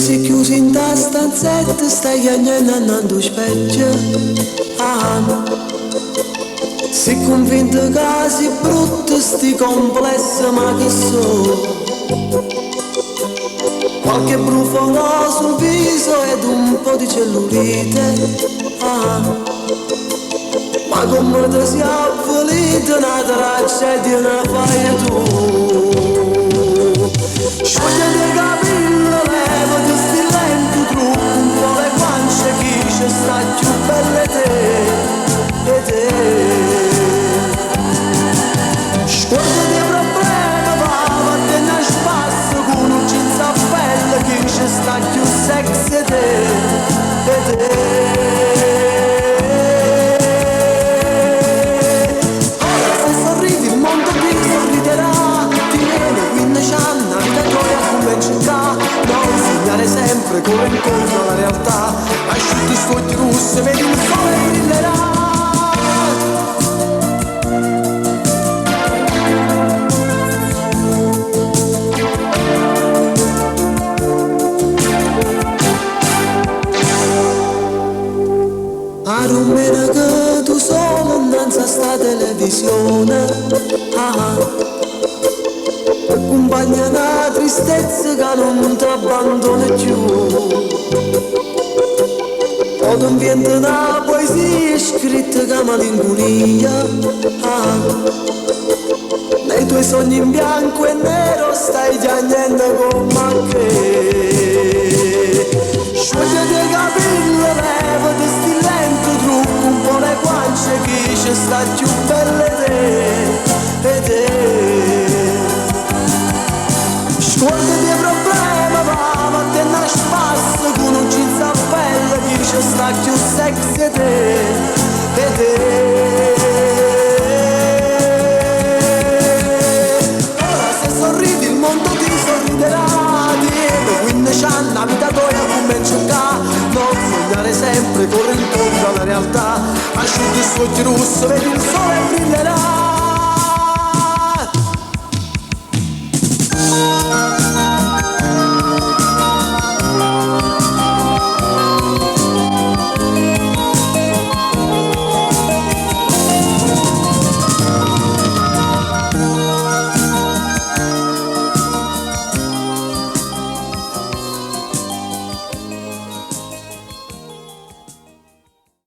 sei chiuso in ta stanzetta, stai andando specchio. Sei convinto che sei brutto, sti complesso, ma che so? Qualche brufolo sul viso ed un po' di cellulite. Ma come ti sei avvolito una traccia di una faia tu. Sciogliete i capelli, levati sti lenti trucco, un po' le guance, chi ci sta più belle te. Scordati i problemi, va, vattene a spasso, con un jeans a pelle, chi ci sta più sexy te. Sempre corre incontro alla realtà, asciutti sti russi, vedi il sole brillerà. A rumena che tu solo innanzi a sta televisione, accompagna una tristezza che non ti abbandona più. O ti inventa una poesia scritta che malinconia. Nei tuoi sogni in bianco e nero stai piangendo come che. Sciogliati i capelli, levati sti lento trucco, un po' le guance, chi ci sta più belle te. Scordati i problemi, va, vattene a spasso, con un jeans a pelle, chi ci sta più sexy te. Ora se sorridi il mondo ti sorriderà, dietro 15 anni la vita tua comincia a non sognare sempre, corre incontro alla realtà, asciutti i suoi russi, vedi il sole brillerà.